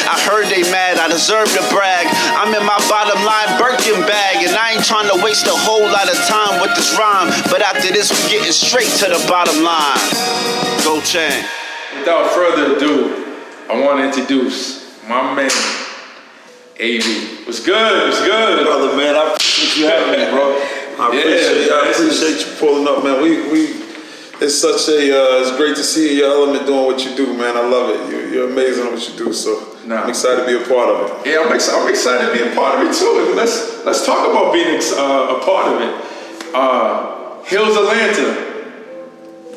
I heard they mad, I deserve to brag. I'm in my bottom line Birkin bag, and I ain't trying to waste a whole lot of time with this rhyme. But after this, we getting straight to the bottom line. Go Chain. Without further ado, I want to introduce my man, AV. What's good? What's good? Brother, man, I appreciate you having me, bro. I appreciate you pulling up, man. It's such it's great to see your element doing what you do, man. I love it. You're amazing at what you do, so I'm excited to be a part of it. Yeah, I'm excited to be a part of it too. Let's talk about being a part of it. Hills Atlanta,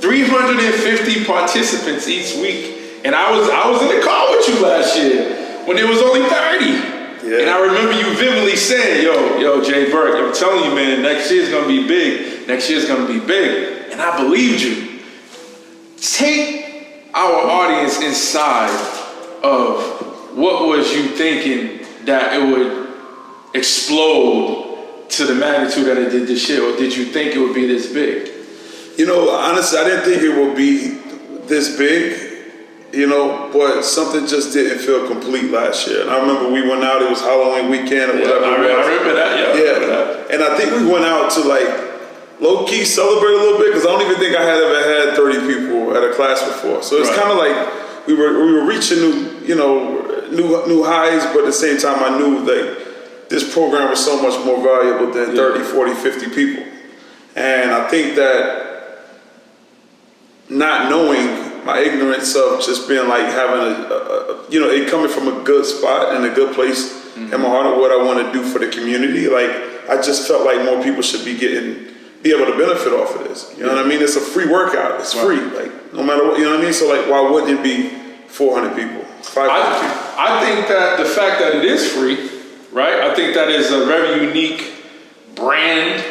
350 participants each week, and I was in the car with you last year when there was only 30. Yeah. And I remember you vividly saying, yo, Jay Burke, I'm telling you, man, next year's gonna be big. Next year's gonna be big. And I believed you. Take our audience inside of what was you thinking that it would explode to the magnitude that it did this year, or did you think it would be this big? You know, honestly, I didn't think it would be this big. You know, but something just didn't feel complete last year. And I remember we went out, it was Halloween weekend or whatever. I remember that, yeah. And I think we went out to like low-key celebrate a little bit, because I don't even think I had ever had 30 people at a class before. So it's kind of like we were reaching new highs, but at the same time I knew that this program was so much more valuable than 30, 40, 50 people. And I think that not knowing, my ignorance of just being like having it coming from a good spot and a good place in my heart of what I want to do for the community. Like, I just felt like more people should be able to benefit off of this. You know what I mean? It's a free workout. It's free. Like, no matter what, you know what I mean? So like, why wouldn't it be 400 people, 500 people? I think that the fact that it is free, right? I think that is a very unique branding,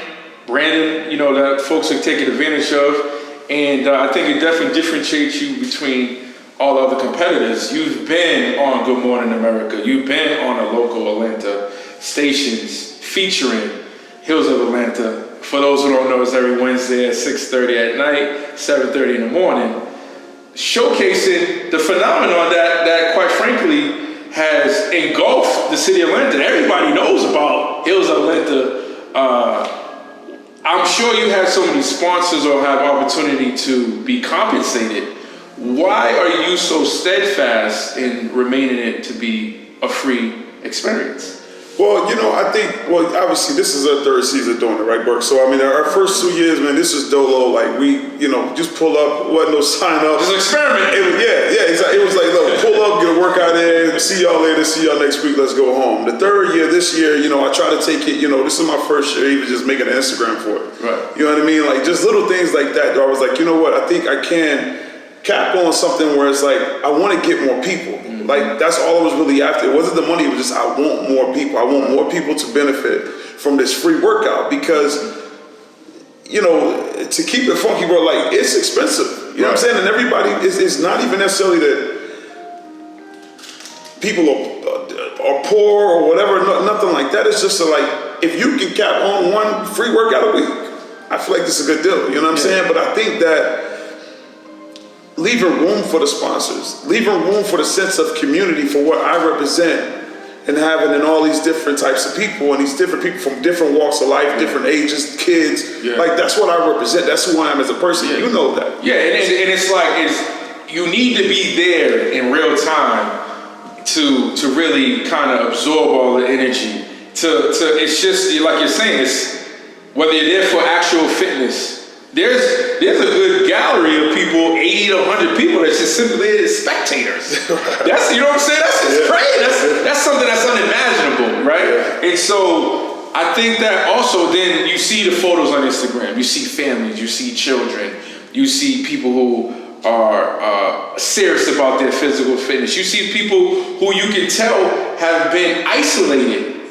that folks are taking advantage of. And I think it definitely differentiates you between all other competitors. You've been on Good Morning America. You've been on a local Atlanta stations featuring Hills of Atlanta. For those who don't know, it's every Wednesday at 6:30 at night, 7:30 in the morning, showcasing the phenomenon that quite frankly has engulfed the city of Atlanta. Everybody knows about Hills of Atlanta. I'm sure you have so many sponsors or have opportunity to be compensated. Why are you so steadfast in remaining it to be a free experience? Well, I think, obviously this is our third season doing it, right, Burke? So, I mean, our first 2 years, man, this is dolo. Like, we, just pull up, wasn't no sign up. Just experiment. Exactly. It was like, look, pull up, get a workout in, see y'all later, see y'all next week, let's go home. The third year, this year, I try to take it, this is my first year even just making an Instagram for it. Right. You know what I mean? Like, just little things like that. I was like, you know what, I think I can cap on something where it's like, I want to get more people. Like, that's all I was really after. It wasn't the money, it was just I want more people. I want more people to benefit from this free workout because, to keep it funky, bro, like, it's expensive. You know what I'm saying? And everybody, it's not even necessarily that people are poor or whatever, nothing like that. It's just like, if you can cap on one free workout a week, I feel like this is a good deal. You know what I'm saying? But I think that leaving room for the sponsors, leaving room for the sense of community for what I represent, and having in all these different types of people and these different people from different walks of life, different ages, kids, like that's what I represent. That's who I am as a person. You know that. Yeah, and it's like you need to be there in real time to really kind of absorb all the energy. It's just like you're saying, it's whether you're there for actual fitness. There's a good gallery of people, 80 to 100 people that's just simply there as spectators. That's, you know what I'm saying? That's just crazy. That's something that's unimaginable, right? And so I think that also then you see the photos on Instagram, you see families, you see children, you see people who are serious about their physical fitness. You see people who you can tell have been isolated,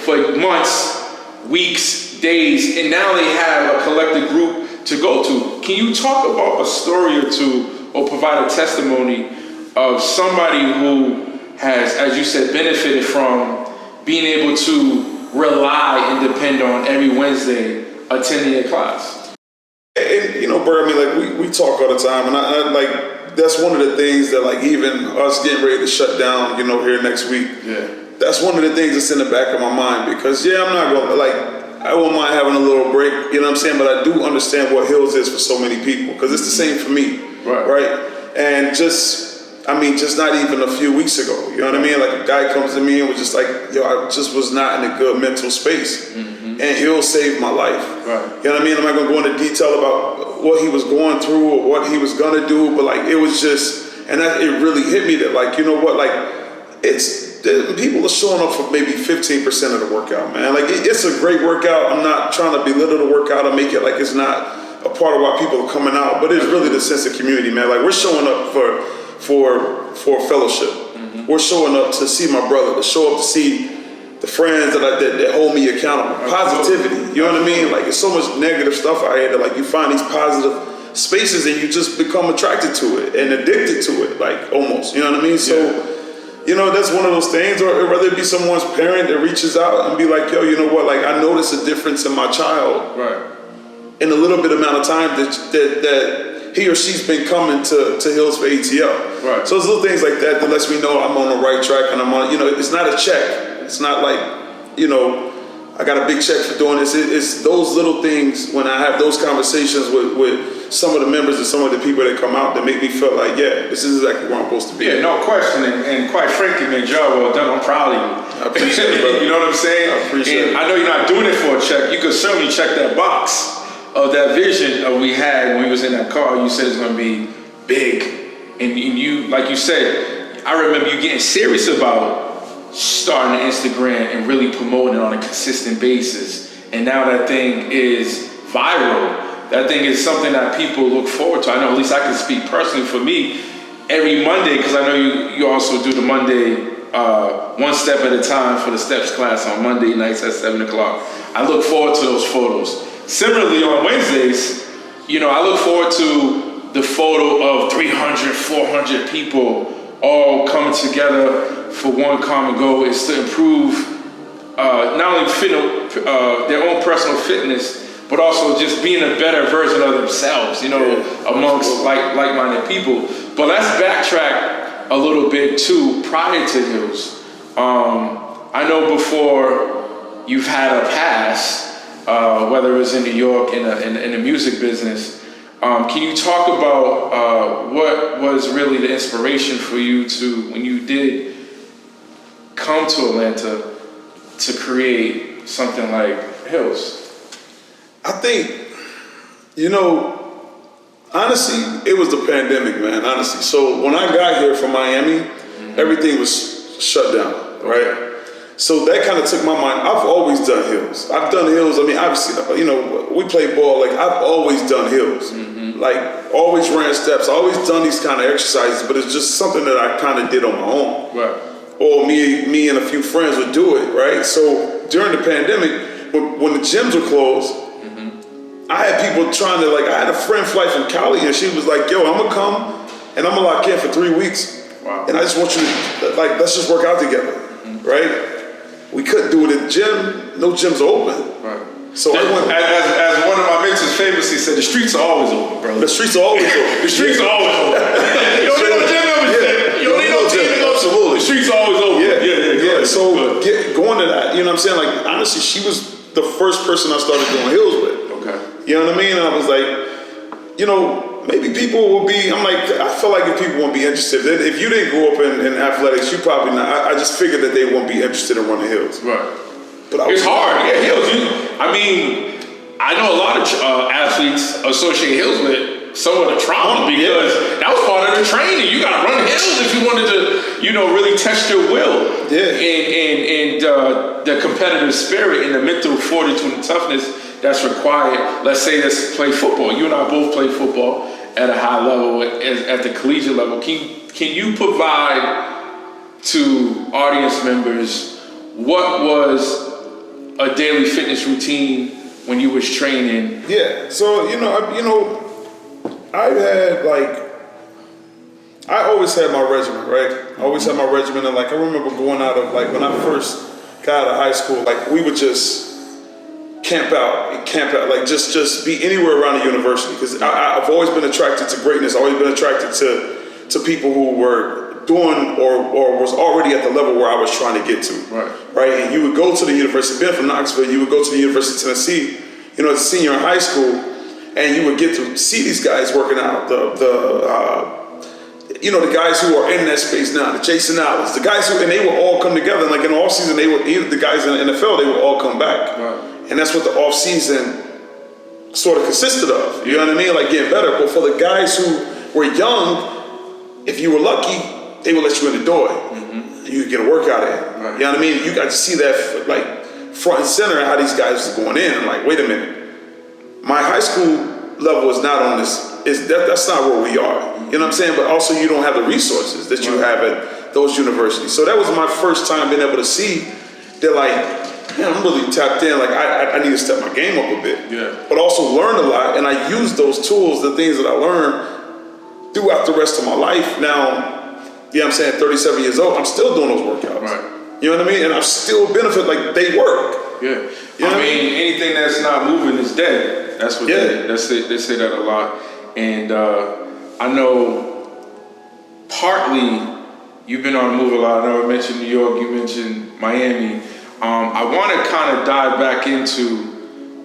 for months, weeks, days, and now they have a collective group to go to. Can you talk about a story or two or provide a testimony of somebody who has, as you said, benefited from being able to rely and depend on every Wednesday attending a class? And Bert, I mean, like we talk all the time, and I like that's one of the things that like even us getting ready to shut down, you know, here next week. Yeah. That's one of the things that's in the back of my mind because I'm not going to like, I won't mind having a little break, you know what I'm saying? But I do understand what Hills is for so many people because it's the same for me, right? And just not even a few weeks ago, you know what I mean? Like a guy comes to me and was just like, yo, I just was not in a good mental space. And Hills saved my life. Right. You know what I mean? I'm not going to go into detail about what he was going through or what he was going to do, but like it was just, and it really hit me that like, you know what, like people are showing up for maybe 15% of the workout, man. Like it's a great workout. I'm not trying to belittle the workout or make it like it's not a part of why people are coming out, but it's really the sense of community, man. Like we're showing up for fellowship. We're showing up to see my brother, to show up to see the friends that hold me accountable. Positivity, you know what I mean? Like, there's so much negative stuff out here that, like, you find these positive spaces and you just become attracted to it and addicted to it, like, almost, you know what I mean? So, you know, that's one of those things, or whether it be someone's parent that reaches out and be like, yo, you know what, like, I notice a difference in my child. In a little bit amount of time that he or she's been coming to Hills4ATL. So it's little things like that that lets me know I'm on the right track and I'm on, you know, it's not a check. It's not like, you know, I got a big check for doing this. It's those little things when I have those conversations with some of the members and some of the people that come out that make me feel like, yeah, this is exactly where I'm supposed to be. Yeah, no question. And quite frankly, man, job well done. I'm proud of you. I appreciate it, brother. You know what I'm saying? I appreciate it. I know you're not doing it for a check. You could certainly check that box of that vision we had when we was in that car. You said it's going to be big. And you, like you said, I remember you getting serious about starting an Instagram and really promoting it on a consistent basis. And now that thing is viral. That thing is something that people look forward to. I know, at least I can speak personally for me, every Monday, because I know you also do the Monday one step at a time for the steps class on Monday nights at 7 o'clock. I look forward to those photos. Similarly, on Wednesdays, you know, I look forward to the photo of 300, 400 people all coming together for one common goal is to improve not only their own personal fitness, but also just being a better version of themselves, you know, amongst like-minded people. But let's backtrack a little bit too, prior to Hills. I know before you've had a past, whether it was in New York in the music business. Can you talk about what was really the inspiration for you to, when you did come to Atlanta, to create something like Hills? I think, you know, honestly, it was the pandemic, man, honestly. So when I got here from Miami, everything was shut down, right? So that kind of took my mind. I've always done Hills. I've done Hills. I mean, obviously, you know, we play ball. Like, I've always done Hills. Like, always ran steps. Always done these kind of exercises, but it's just something that I kind of did on my own. Or me and a few friends would do it, right? So during the pandemic, when the gyms were closed, I had people trying to, like, I had a friend fly from Cali, and she was like, yo, I'm going to come, and I'm going to lock in for 3 weeks. And I just want you to, like, let's just work out together, right? We couldn't do it at the gym. No gyms are open. So I went. As one of my mentors famously said, the streets are always open, bro. The streets are always open. The streets are always open. You don't need no gym membership. You don't need no team to go. Absolutely. The streets are always open. Yeah. So going to that, you know what I'm saying? Like, honestly, she was the first person I started doing Hills with. You know what I mean? And I was like, you know, maybe people will be, I'm like, I feel like if people won't be interested, if you didn't grow up in athletics, you probably not. I just figured that they won't be interested in running Hills. But it's hard. Yeah, Hills. I mean, I know a lot of athletes associate Hills with some of the trauma because that was part of the training. You got to run Hills if you wanted to, you know, really test your will. And the competitive spirit and the mental fortitude and toughness that's required. Let's say let's play football. You and I both play football at a high level, at the collegiate level. Can you provide to audience members what was a daily fitness routine when you was training? Yeah. So I had I always had my regimen, right? I always had my regimen, and like I remember going out of like when I first got out of high school, like we would just camp out, like just be anywhere around the university because I've always been attracted to greatness. I've always been attracted to to people who were doing or was already at the level where I was trying to get to. Right? And you would go to the University, being from Knoxville, you would go to the University of Tennessee, you know, as a senior in high school, and you would get to see these guys working out, you know, the guys who are in that space now, the Jason Allens, the guys who, and they would all come together. Like in the off season, the guys in the NFL, they would all come back. And that's what the off season sort of consisted of. You know what I mean? Like getting better. But for the guys who were young, if you were lucky, they would let you in the door. You could get a workout in. You know what I mean? You got to see that like front and center how these guys was going in. And like, wait a minute, my high school level is not on this. That's not where we are. You know what I'm saying? But also you don't have the resources that you have at those universities. So that was my first time being able to see that like, man, I'm really tapped in. Like I need to step my game up a bit. But also learn a lot. And I use those tools, the things that I learned throughout the rest of my life. Now, you know what I'm saying, 37 years old, I'm still doing those workouts. You know what I mean? And I still benefit, like they work. You know I mean, anything that's not moving is dead. That's what they say that a lot. And I know partly you've been on the move a lot. I know I mentioned New York, you mentioned Miami. I want to kind of dive back into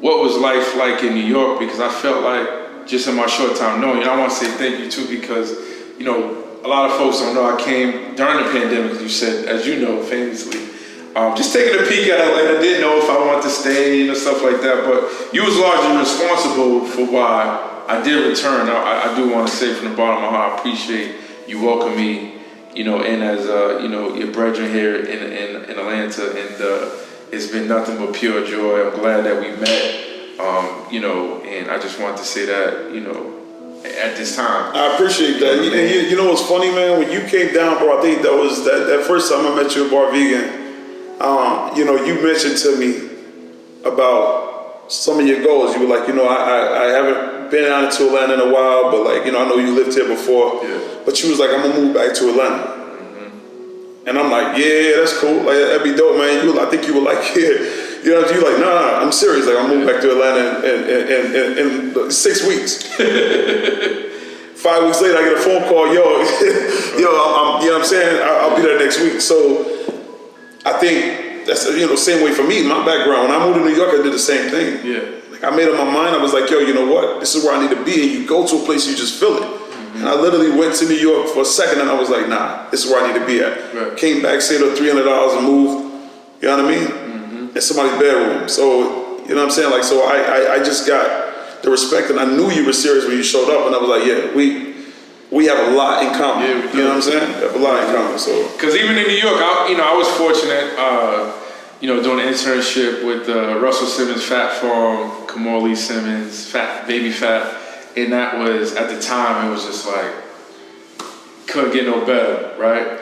what was life like in New York, because I felt like just in my short time knowing, and I want to say thank you too, because, you know, a lot of folks don't know I came during the pandemic, you said, as you know, famously. Just taking a peek at Atlanta, didn't know if I wanted to stay, you know, stuff like that, but you was largely responsible for why I did return. I do want to say from the bottom of my heart, I appreciate you welcoming me, you know, in as, you know, your brethren here in Atlanta, and it's been nothing but pure joy. I'm glad that we met, you know, and I just wanted to say that, you know, at this time. I appreciate that. You know what's funny, man? When you came down, bro, I think that was that first time I met you at Bar Vegan, you know, you mentioned to me about some of your goals. You were like, you know, I haven't been out to Atlanta in a while, but like, you know, I know you lived here before. But you was like, I'm gonna move back to Atlanta. And I'm like, yeah, that's cool. Like, that'd be dope, man. I think you were like, yeah. You know, you like, nah, I'm serious. Like, I'm moving back to Atlanta in 6 weeks. 5 weeks later, I get a phone call, yo, I'm, you know what I'm saying? I'll be there next week. So I think that's, you know, same way for me, my background. When I moved to New York, I did the same thing. Like, I made up my mind. I was like, yo, you know what? This is where I need to be. And you go to a place, you just feel it. And I literally went to New York for a second, and I was like, nah, this is where I need to be at. Came back, saved up $300 and moved. You know what I mean? In somebody's bedroom. So, you know what I'm saying? Like, so I just got the respect, and I knew you were serious when you showed up, and I was like, yeah, we have a lot in common. You know what I'm saying? We have a lot in common. So, because even in New York, I was fortunate, you know, doing an internship with Russell Simmons, Fat Farm, Kamali Simmons, Baby Fat, and that was, at the time, it was just like, couldn't get no better, right?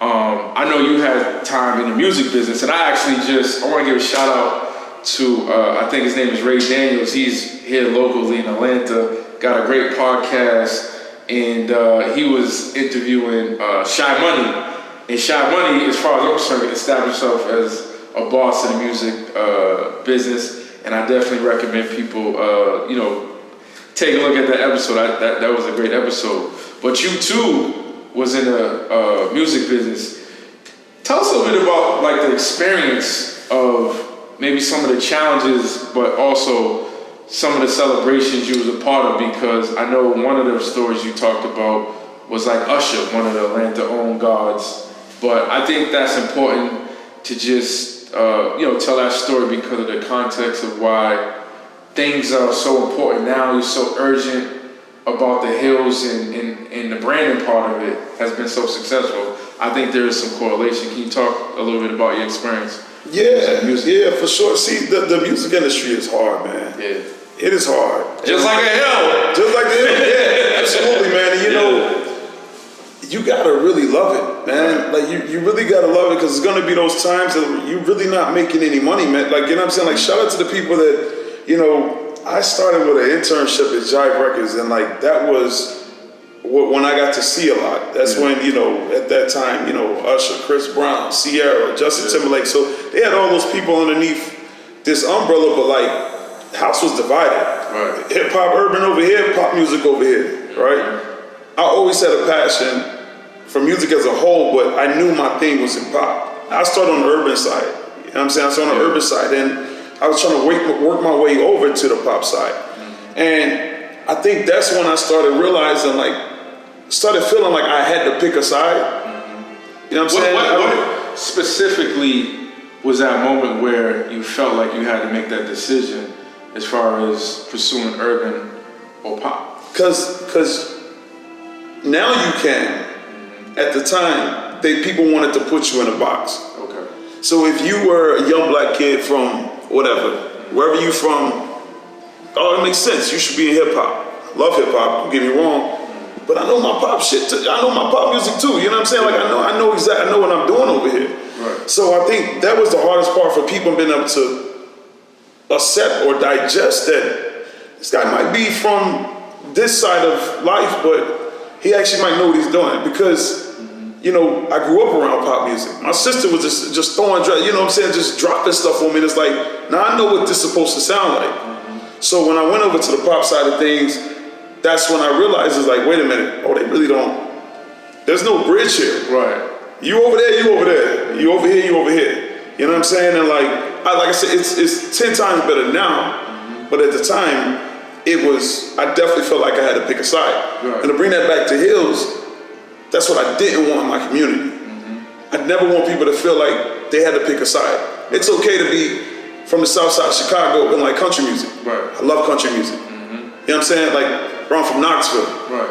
I know you had time in the music business, and I want to give a shout out to, I think his name is Ray Daniels. He's here locally in Atlanta, got a great podcast, and he was interviewing Shy Money. And Shy Money, as far as I'm concerned, established himself as a boss in the music business, and I definitely recommend people, you know, take a look at that episode. That was a great episode. But you too was in a music business. Tell us a little bit about like the experience of maybe some of the challenges, but also some of the celebrations you was a part of, because I know one of the stories you talked about was like Usher, one of the Atlanta-owned gods. But I think that's important to just you know, tell that story because of the context of why things are so important now. You're so urgent about the Hills, and the branding part of it has been so successful. I think there is some correlation. Can you talk a little bit about your experience? Yeah, for sure. See, the music industry is hard, man. It is hard. Just like a hill. Just like the hill, yeah, absolutely, man. And you know, you gotta really love it, man. Like, you really gotta love it, because it's gonna be those times that you're really not making any money, man. Like, you know what I'm saying? Like, shout out to the people that, you know, I started with an internship at Jive Records, and like, that was when I got to see a lot. That's when, you know, at that time, you know, Usher, Chris Brown, Sierra, Justin Timberlake. So they had all those people underneath this umbrella, but like, the house was divided. Hip hop urban over here, pop music over here, right? I always had a passion for music as a whole, but I knew my thing was hip hop. I started on the urban side. You know what I'm saying? I started on the urban side, and I was trying to work my way over to the pop side. And I think that's when I started realizing, started feeling like I had to pick a side. You know what I'm saying? What specifically was that moment where you felt like you had to make that decision as far as pursuing urban or pop? Because now you can. At the time, people wanted to put you in a box. Okay. So if you were a young black kid from whatever, wherever you from, it makes sense. You should be in hip hop. Love hip hop. Don't get me wrong. But I know my pop shit too. I know my pop music too. You know what I'm saying? Like I know exactly. I know what I'm doing over here. Right. So I think that was the hardest part for people being able to accept or digest that this guy might be from this side of life, but he actually might know what he's doing because. You know, I grew up around pop music. My sister was just throwing, you know what I'm saying, just dropping stuff on me. And it's like, now I know what this is supposed to sound like. So when I went over to the pop side of things, that's when I realized it's like, wait a minute, they really don't, there's no bridge here. Right. You over there, you over there. You over here, you over here. You know what I'm saying? And like I said, it's 10 times better now. But at the time, I definitely felt like I had to pick a side. Right. And to bring that back to Hills, that's what I didn't want in my community. I never want people to feel like they had to pick a side. It's okay to be from the south side of Chicago and like country music. Right. I love country music. You know what I'm saying? Like, I'm from Knoxville. Right.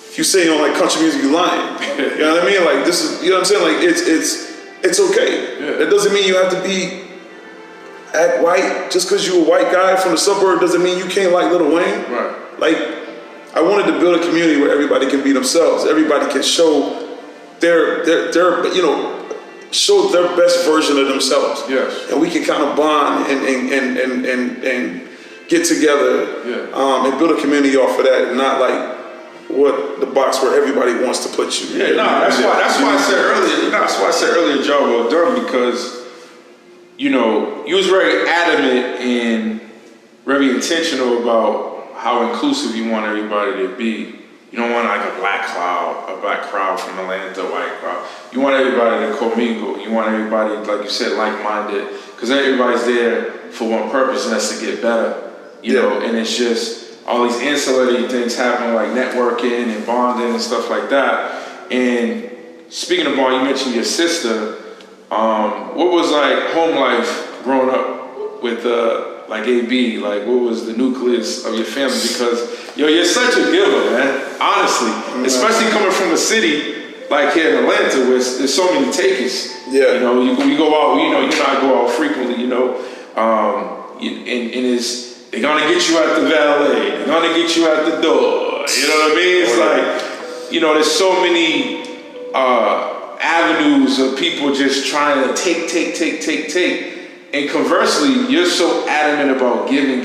If you say you don't like country music, you're lying. You know what I mean? Like, this is, you know what I'm saying? Like, it's okay. Yeah. That doesn't mean you have to act white. Just because you're a white guy from the suburb doesn't mean you can't like Lil Wayne. Right. Like, I wanted to build a community where everybody can be themselves. Everybody can show show their best version of themselves. Yes. And we can kind of bond and get together and build a community off of that, and not like what the box where everybody wants to put you. Yeah, that's why I said earlier. That's why I said earlier, job well done, because you was very adamant and very intentional about how inclusive you want everybody to be. You don't want like a black crowd from Atlanta, a white crowd. You want everybody to commingle. You want everybody, like you said, like-minded, because everybody's there for one purpose, and that's to get better. You know, and it's just all these ancillary things happening, like networking and bonding and stuff like that. And speaking of bond, you mentioned your sister. What was like home life growing up with like AB? Like, what was the nucleus of your family? Because you're such a giver, man. Honestly, especially coming from a city like here in Atlanta, where there's so many takers. Yeah. You know, you go out. You know, I go out frequently. And they're gonna get you at the valet. They're gonna get you at the door. You know what I mean? It's like, there's so many avenues of people just trying to take. And conversely, you're so adamant about giving.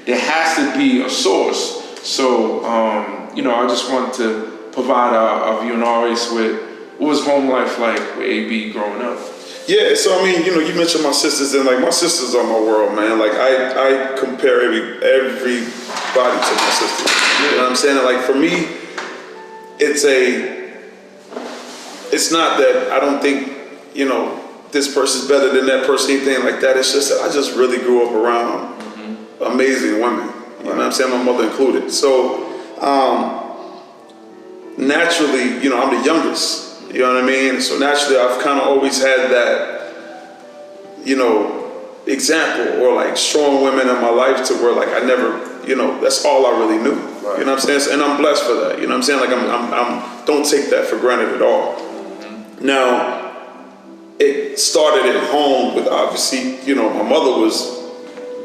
There has to be a source. So, I just wanted to provide our viewing audience with what was home life like with AB growing up. Yeah, so I mean, you mentioned my sisters, and like my sisters are my world, man. Like I compare everybody to my sisters. You know what I'm saying? And like for me, it's not that I don't think, this person's better than that person, anything like that. It's just that I just really grew up around amazing women. You know what I'm saying? My mother included. So naturally, I'm the youngest. You know what I mean? So naturally, I've kind of always had that, example or like strong women in my life to where like I never, that's all I really knew. Right. You know what I'm saying? And I'm blessed for that. You know what I'm saying? Like I'm don't take that for granted at all. Now, it started at home with obviously, my mother was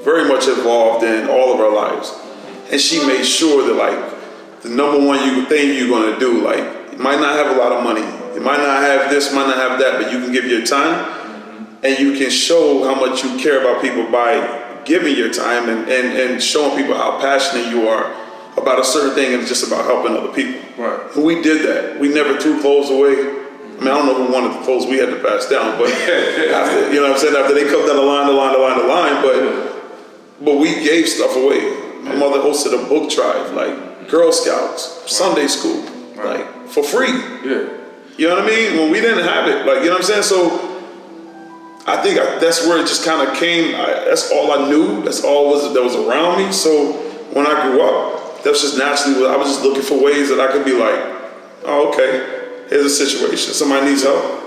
very much involved in all of our lives. And she made sure that like the number one thing you're gonna do, like you might not have a lot of money, you might not have this, might not have that, but you can give your time and you can show how much you care about people by giving your time and showing people how passionate you are about a certain thing, and it's just about helping other people. Right. And we did that. We never threw clothes away. I mean, I don't know who wanted the clothes we had to pass down, but after, after they come down the line, but we gave stuff away. My mother hosted a book drive, like Girl Scouts, Sunday school, like for free. Yeah. You know what I mean? When we didn't have it, like, you know what I'm saying? So I think that's where it just kind of came. That's all I knew. That's all that was around me. So when I grew up, that's just naturally what I was just looking for ways that I could be like, oh, okay, here's a situation. Somebody needs help.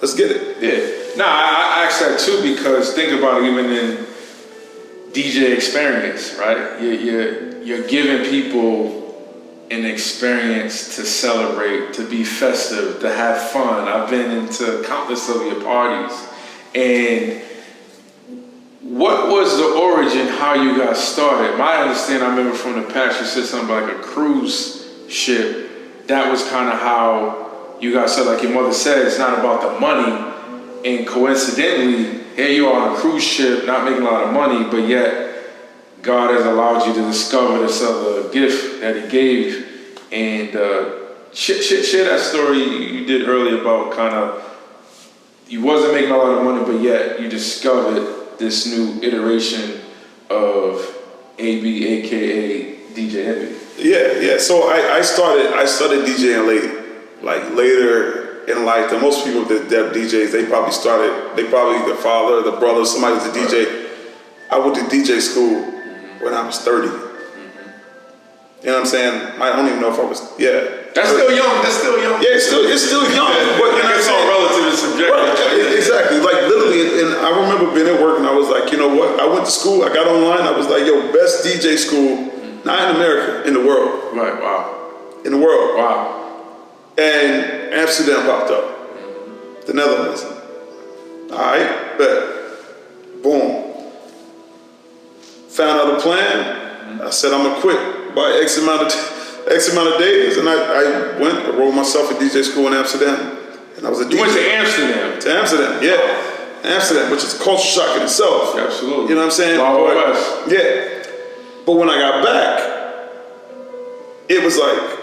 Let's get it. Yeah. No, I asked that too because think about it, even in DJ experience, right? You're giving people an experience to celebrate, to be festive, to have fun. I've been into countless of your parties. And what was the origin, how you got started? My understanding, I remember from the past, you said something about like a cruise ship. That was kind of how you got started. Like your mother said, it's not about the money. And coincidentally, here you are on a cruise ship, not making a lot of money, but yet God has allowed you to discover this other gift that He gave. And share that story you did earlier about kind of, you wasn't making a lot of money, but yet you discovered this new iteration of AB, aka DJ Envy. Yeah. So I started DJing later in life than most people that DJs. They probably the father, the brother, somebody's a DJ. I went to DJ school when I was 30. You know what I'm saying? I don't even know if I was, That's still young. Yeah, it's still young. But you know what I'm It's all saying? relative and subjective. Right, exactly. Like literally, and I remember being at work and I was like, you know what? I went to school, I got online, I was like, yo, best DJ school, not in America, in the world. Right, wow. In the world. Wow. And Amsterdam popped up. The Netherlands. All right, bet. Boom. Found out a plan. I said I'm gonna quit by X amount of days, and I went, enrolled myself at DJ school in Amsterdam, and I was a DJ. You went to Amsterdam? To Amsterdam, yeah. Amsterdam, which is a culture shock in itself. Absolutely. You know what I'm saying? Wild West. Yeah. But when I got back, it was like,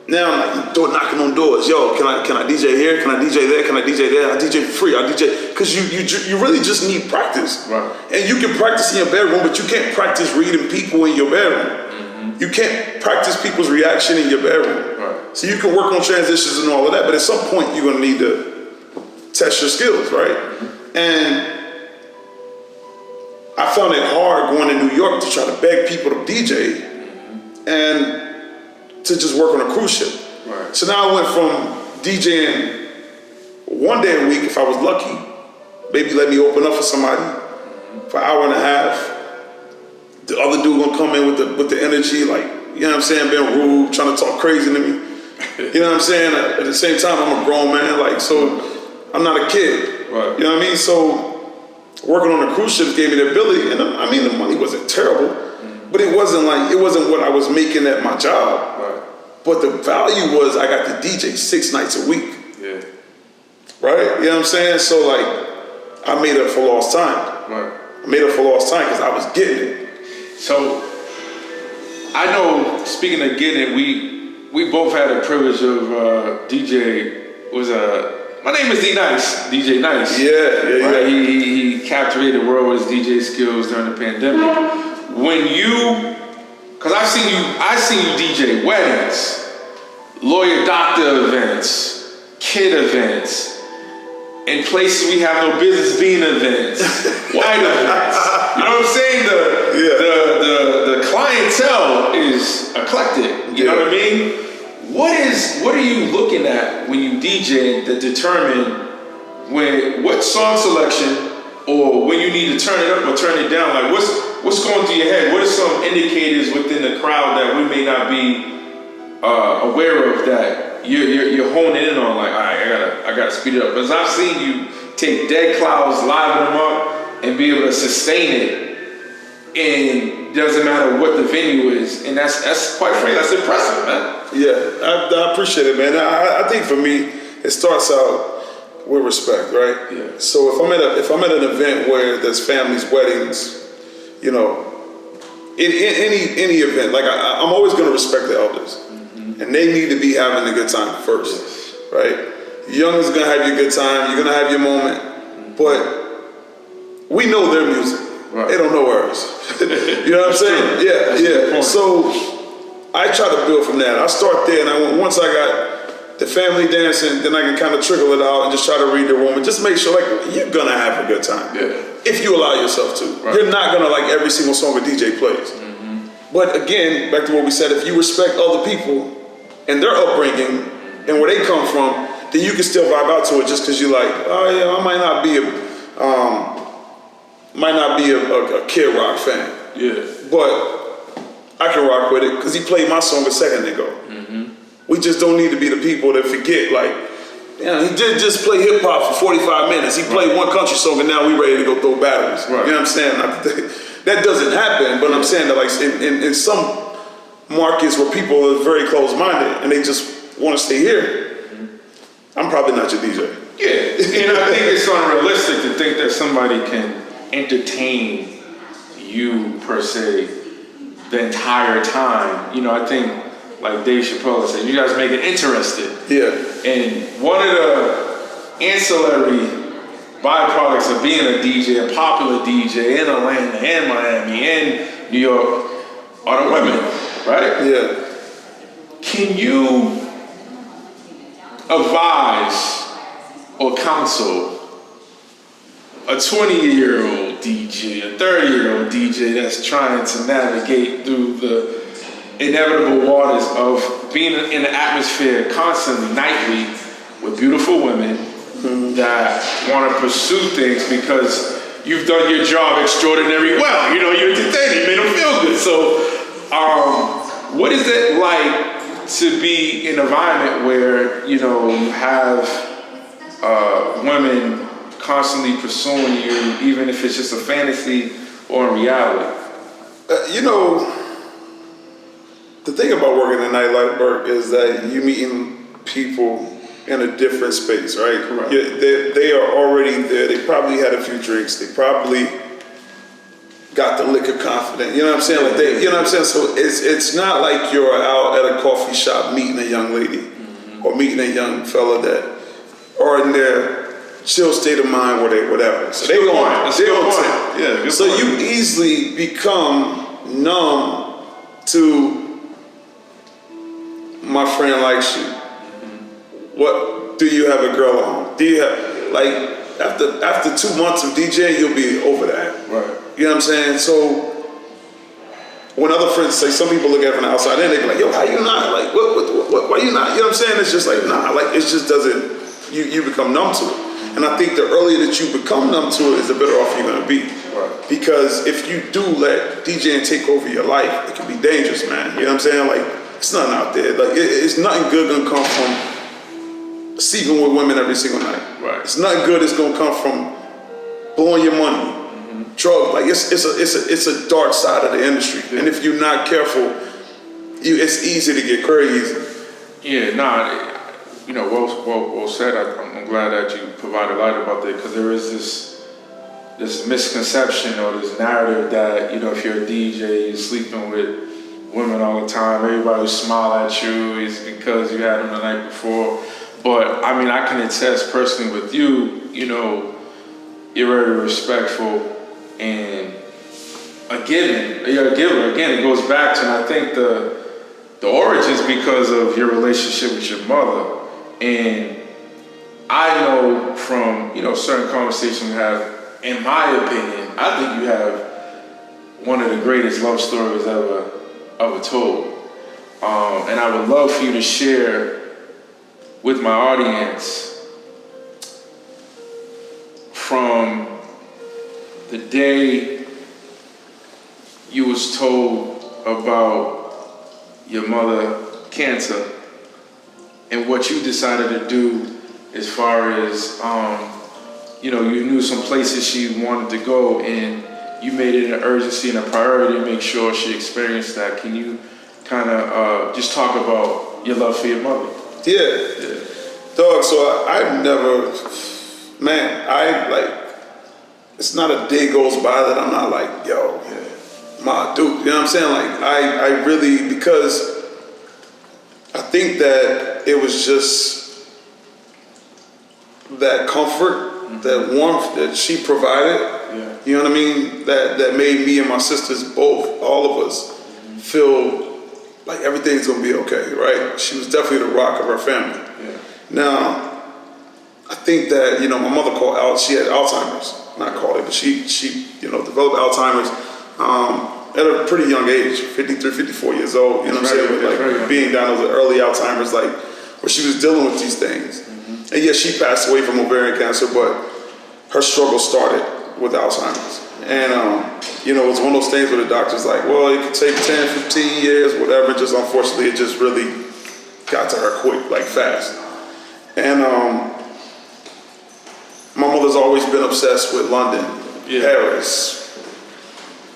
now I'm like knocking on doors. Yo, can I DJ here? Can I DJ there? Can I DJ there? I DJ for free. I DJ, because you really just need practice. Right. And you can practice in your bedroom, but you can't practice reading people in your bedroom. You can't practice people's reaction in your bedroom. Right. So you can work on transitions and all of that, but at some point you're gonna need to test your skills, right? And I found it hard going to New York to try to beg people to DJ and to just work on a cruise ship. Right. So now I went from DJing one day a week, if I was lucky, maybe let me open up for somebody for an hour and a half. The other dude gonna come in with the energy, like, you know what I'm saying, being rude, trying to talk crazy to me. You know what I'm saying? At the same time, I'm a grown man, like, so I'm not a kid. Right. You know what I mean? So working on the cruise ships gave me the ability, and I mean, the money wasn't terrible, but it wasn't what I was making at my job. Right. But the value was I got to DJ 6 nights a week. Yeah. Right? You know what I'm saying? So like, I made up for lost time. Right. I made up for lost time because I was getting it. So, I know, speaking of getting it, we both had the privilege of my name is D Nice, DJ Nice. Yeah. Right? He captivated the world with his DJ skills during the pandemic. Because I seen you DJ weddings, lawyer doctor events, kid events, in places we have no business being events, white events. You know what I'm saying? The clientele is eclectic. You know what I mean? What are you looking at when you DJ that determine what song selection or when you need to turn it up or turn it down? Like what's going through your head? What are some indicators within the crowd that we may not be aware of that you're honing in on? Like, all right, I gotta speed it up. Because I've seen you take dead clouds, liven them up, and be able to sustain it. And doesn't matter what the venue is, and that's quite frankly, that's impressive, man. Yeah, I appreciate it, man. I think for me, it starts out with respect, right? Yeah. So if I'm at an event where there's families, weddings, you know, in any event, like I'm always going to respect the elders, and they need to be having a good time first, right? Young is going to have your good time. You're going to have your moment, but we know their music. Right. They don't know ours. You know what I'm saying? True. Yeah. So I try to build from that. I start there, and once I got the family dancing, then I can kind of trickle it out and just try to read the room and just make sure, like, you're gonna have a good time. Yeah. If you allow yourself to. Right. You're not gonna like every single song a DJ plays. Mm-hmm. But again, back to what we said, if you respect other people and their upbringing and where they come from, then you can still vibe out to it just because you're like, oh yeah, I might not be a Kid Rock fan. Yeah. But I can rock with it because he played my song a second ago. Mm-hmm. We just don't need to be the people that forget, like, he did just play hip hop for 45 minutes. He played one country song and now we ready to go throw batteries. Right. You know what I'm saying? That doesn't happen, but I'm saying that like in some markets where people are very close-minded and they just want to stay here, I'm probably not your DJ. Yeah, and I think it's unrealistic to think that somebody can entertain you per se the entire time. You know, I think like Dave Chappelle said, you guys make it interesting. Yeah. And one of the ancillary byproducts of being a DJ, a popular DJ in Atlanta and Miami and New York are the women, right? Yeah. Can you advise or counsel a 20-year-old DJ, a 30-year-old DJ that's trying to navigate through the inevitable waters of being in the atmosphere constantly, nightly, with beautiful women that want to pursue things because you've done your job extraordinarily well. You know, you entertained, you made them feel good. So, what is it like to be in an environment where, you know, you have women constantly pursuing you, even if it's just a fantasy or a reality? You know, the thing about working in nightlife, Bert, is that you're meeting people in a different space, right? Correct. They are already there. They probably had a few drinks. They probably got the liquor confident. You know what I'm saying? Like you know what I'm saying? So it's not like you're out at a coffee shop meeting a young lady or meeting a young fella that are in their chill state of mind where they whatever. So they don't. Yeah. So you easily become numb to my friend likes you. What do you have a girl at home? Do you have like after 2 months of DJing, you'll be over that. Right. You know what I'm saying? So when other friends say, some people look at it from the outside and they be like, yo, how you not? Like, what why you not? You know what I'm saying? It's just like, nah, like it just doesn't, you become numb to it. And I think the earlier that you become numb to it is the better off you're gonna be. Right. Because if you do let DJing take over your life, it can be dangerous, man. You know what I'm saying? Like, it's nothing out there. Like, it's nothing good gonna come from sleeping with women every single night. Right. It's nothing good that's gonna come from blowing your money. Drug, like it's a dark side of the industry, and if you're not careful, it's easy to get crazy. Yeah, you know, well said. I'm glad that you provided light about that, because there is this misconception or this narrative that, you know, if you're a DJ, you're sleeping with women all the time, everybody will smile at you is because you had them the night before. But I mean, I can attest personally with you, you know, you're very respectful and you're a giver. Again, it goes back to, and I think the origins because of your relationship with your mother. And I know from, you know, certain conversations we have, in my opinion, I think you have one of the greatest love stories ever told. And I would love for you to share with my audience from the day you was told about your mother cancer and what you decided to do as far as, you know, you knew some places she wanted to go and you made it an urgency and a priority to make sure she experienced that. Can you kind of just talk about your love for your mother? Yeah. Dog, so I've never, it's not a day goes by that I'm not like, yo, my dude, you know what I'm saying? Like, I really, because I think that it was just that comfort, that warmth that she provided, you know what I mean? That made me and my sisters both, all of us, feel like everything's gonna be okay, right? She was definitely the rock of her family. Yeah. Now, I think that, you know, my mother she had Alzheimer's, not called it, but she developed Alzheimer's at a pretty young age, 53, 54 years old, you know what I'm saying? With like being diagnosed with early Alzheimer's, like where she was dealing with these things. Mm-hmm. And yes, she passed away from ovarian cancer, but her struggle started with Alzheimer's. And, you know, it was one of those things where the doctor's like, well, it could take 10, 15 years, whatever. Just unfortunately, it just really got to her quick, like fast. And my mother's always been obsessed with London, Paris,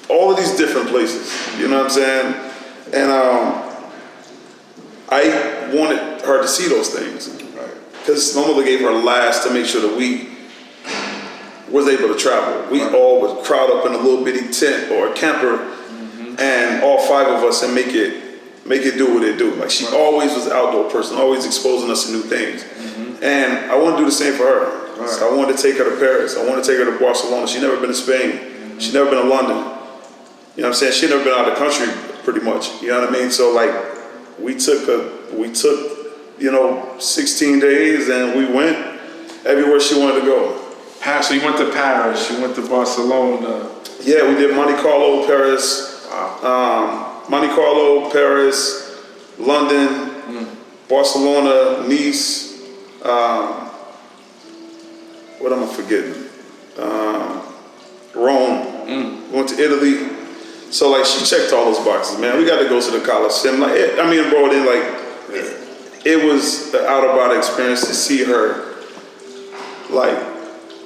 all of these different places, you know what I'm saying? And I wanted her to see those things. Because my mother gave her last to make sure that we was able to travel. We all would crowd up in a little bitty tent or a camper, and all 5 of us, and make it do what it do. Like she always was an outdoor person, always exposing us to new things. And I want to do the same for her. So I wanted to take her to Paris. I want to take her to Barcelona. She'd never been to Spain. She'd never been to London. You know what I'm saying? She'd never been out of the country, pretty much. You know what I mean? So like, we took, you know, 16 days, and we went everywhere she wanted to go. So you went to Paris, you went to Barcelona. Yeah, we did Monte Carlo, Paris, London, Barcelona, Nice. What am I forgetting? Rome. Went to Italy. So like, she checked all those boxes, man. We got to go to the Coliseum. Like, bro, then like, it was an out-of-body experience to see her, like,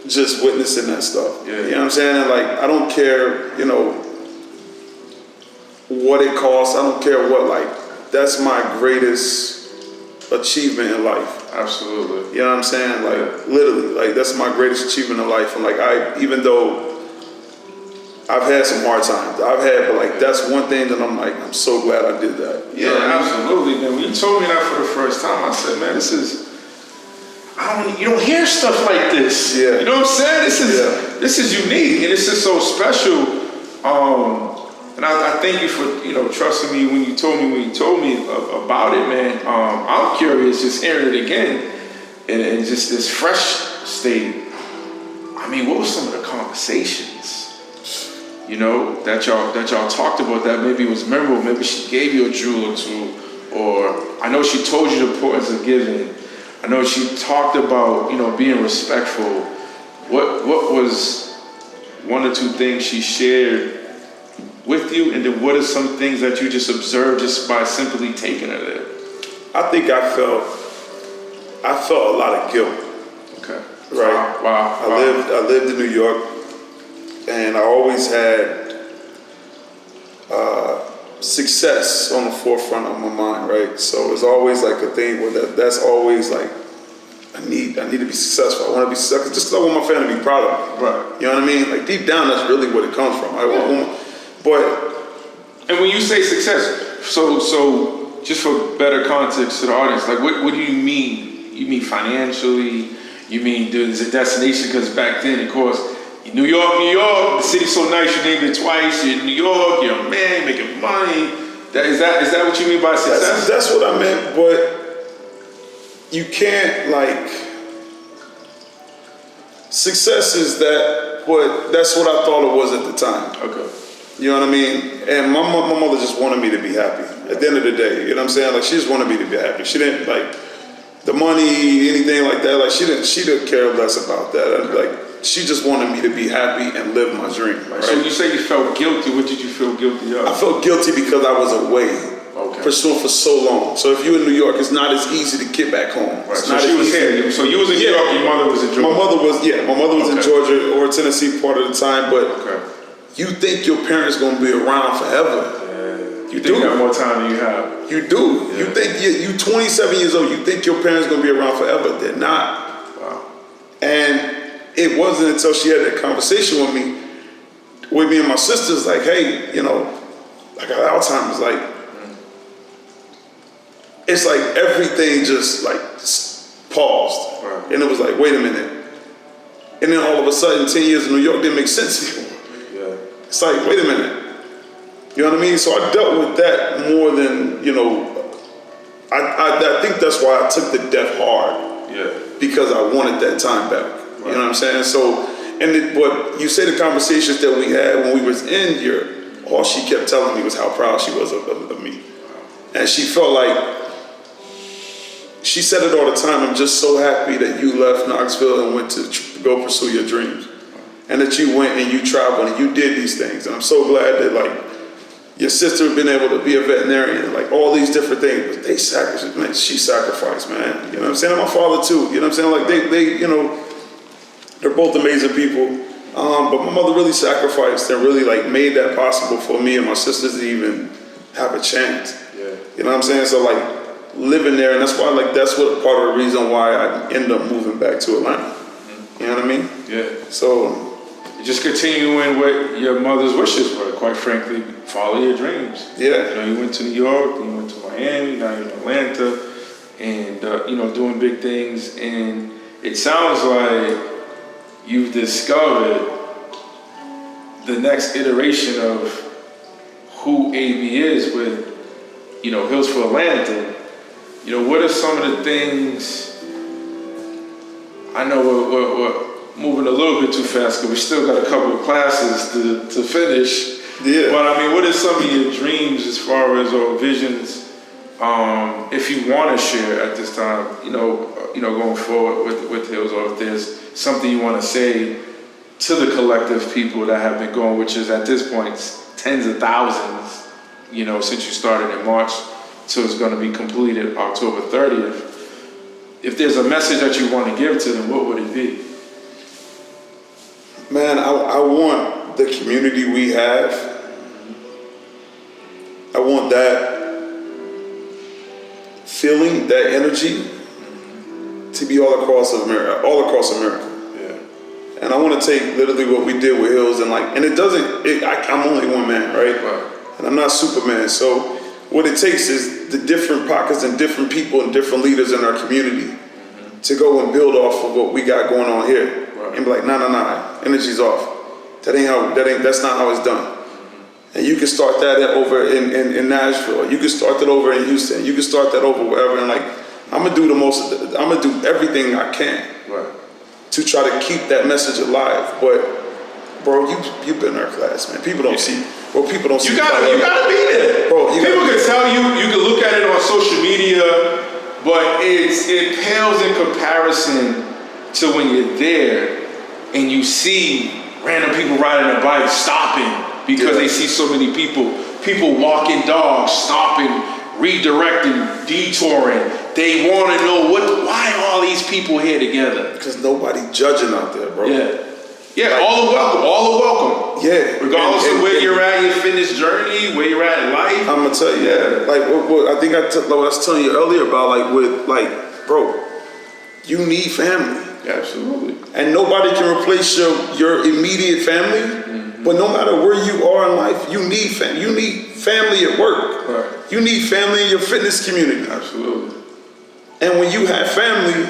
just witnessing that stuff. Yeah. You know what I'm saying? And like, I don't care, you know, what it costs. I don't care what, like, that's my greatest achievement in life. Absolutely. You know what I'm saying? Like, literally, like, that's my greatest achievement in life. And like, even though I've had some hard times, but like, that's one thing that I'm like, I'm so glad I did that. You know what I mean? Absolutely, man. When you told me that for the first time, I said, man, you don't hear stuff like this. Yeah. You know what I'm saying? This is unique, and it's just so special. And I thank you for, you know, trusting me when you told me about it, man. I'm curious just hearing it again, and just this fresh state. I mean, what were some of the conversations, you know, that y'all talked about that maybe was memorable? Maybe she gave you a jewel or two, or I know she told you the importance of giving. I know she talked about, you know, being respectful. What was 1 or 2 things she shared with you, and then what are some things that you just observed just by simply taking her there? I think I felt a lot of guilt. Okay. Right. Wow. I lived in New York, and I always had success on the forefront of my mind, right? So it's always like a thing where that's always like, I need to be successful. I want to be successful just because I want my family to be proud of me. Right. You know what I mean? Like deep down, that's really what it comes from. And when you say success, so just for better context to the audience, like what do you mean? You mean financially? You mean there's a destination? Because back then, of course, New York, the city's so nice, you named it twice. You're in New York, you're a man, making money. Is that what you mean by success? That's what I meant, but you can't, like, success is that's what I thought it was at the time. Okay. You know what I mean? And my mother just wanted me to be happy at the end of the day. You know what I'm saying? Like, she just wanted me to be happy. She didn't, like, the money, anything like that. Like, she didn't care less about that. Okay. Like, she just wanted me to be happy and live my dream. Right? So you say you felt guilty. What did you feel guilty of? I felt guilty because I was away. Okay. For so long. So if you're in New York, it's not as easy to get back home. Right. So she was here. So you was in New York, your mother was in Georgia. My mother was in Georgia or Tennessee part of the time, but you think your parents gonna be around forever. You think you have more time than you have. You do. Yeah. You think you 27 years old, you think your parents gonna be around forever. They're not. Wow. And it wasn't until she had that conversation with me and my sisters, like, hey, you know, I got Alzheimer's, like, it's like everything just like paused. Right. And it was like, wait a minute. And then all of a sudden, 10 years in New York didn't make sense anymore. Yeah. It's like, wait a minute. You know what I mean? So I dealt with that more than, you know, I think that's why I took the death hard. Yeah. Because I wanted that time back. Right. You know what I'm saying? So, and what you say, the conversations that we had when we was in here, all she kept telling me was how proud she was of me. And she felt like, she said it all the time, I'm just so happy that you left Knoxville and went to go pursue your dreams. And that you went and you traveled and you did these things. And I'm so glad that, like, your sister been able to be a veterinarian, like all these different things. But they sacrificed, man, she sacrificed, man. You know what I'm saying? And my father too, you know what I'm saying? Like they you know, they're both amazing people. But my mother really sacrificed and really like made that possible for me and my sisters to even have a chance. Yeah. You know what I'm saying? So like living there, and that's why like that's what part of the reason why I ended up moving back to Atlanta. Mm-hmm. You know what I mean? Yeah. So just continuing what your mother's wishes were, quite frankly, follow your dreams. Yeah. You know, you went to New York, you went to Miami, now you're in Atlanta, and, you know, doing big things. And it sounds like you've discovered the next iteration of who AB is with, you know, Hills for Atlanta. You know, what are some of the things, I know we're moving a little bit too fast because we still got a couple of classes to finish. Yeah. But I mean, what are some of your dreams as far as or visions, if you want to share at this time, you know, going forward with Hills, or if there's something you want to say to the collective people that have been going, which is at this point tens of thousands, you know, since you started in March, so it's going to be completed October 30th. If there's a message that you want to give to them, what would it be? Man, I want the community we have. I want that feeling, that energy to be all across America, Yeah. And I want to take literally what we did with Hills and like, and it doesn't, I'm only one man, right? And I'm not Superman. So what it takes is the different pockets and different people and different leaders in our community to go and build off of what we got going on here. And be like, nah, energy's off. That's not how it's done. And you can start that over in Nashville. You can start that over in Houston. You can start that over wherever. And like, I'm gonna do everything I can to try to keep that message alive. But bro, you've been in our class, man. People don't see. Bro, people don't see. You gotta be there, bro. People can tell you. You can look at it on social media, but it pales in comparison to when you're there and you see random people riding their bikes stopping because they see so many people walking dogs, stopping, redirecting, detouring. They want to know why are all these people here together? Because nobody judging out there, bro. Yeah, all are welcome. Yeah. Regardless of where you're at in your fitness journey, where you're at in life. I'm gonna tell you, like what I think what I was telling you earlier about, bro, you need family. Absolutely. And nobody can replace your immediate family. Mm-hmm. But no matter where you are in life, you need family. You need family at work. Right. You need family in your fitness community. Absolutely. And when you have family,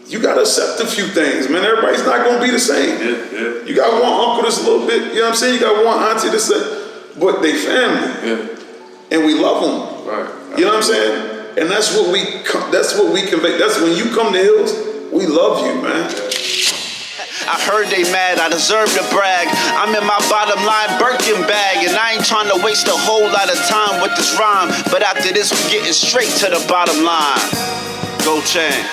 you gotta accept a few things, man. Everybody's not gonna be the same. Yeah. You got one uncle that's a little bit, you know what I'm saying? You got one auntie that's but they family. Yeah. And we love them. Right. You know what I'm saying? And that's what we convey. That's when you come to Hills, we love you, man. I heard they mad, I deserve to brag. I'm in my bottom line Birkin bag, and I ain't trying to waste a whole lot of time with this rhyme. But after this, we getting straight to the bottom line. Go Chang.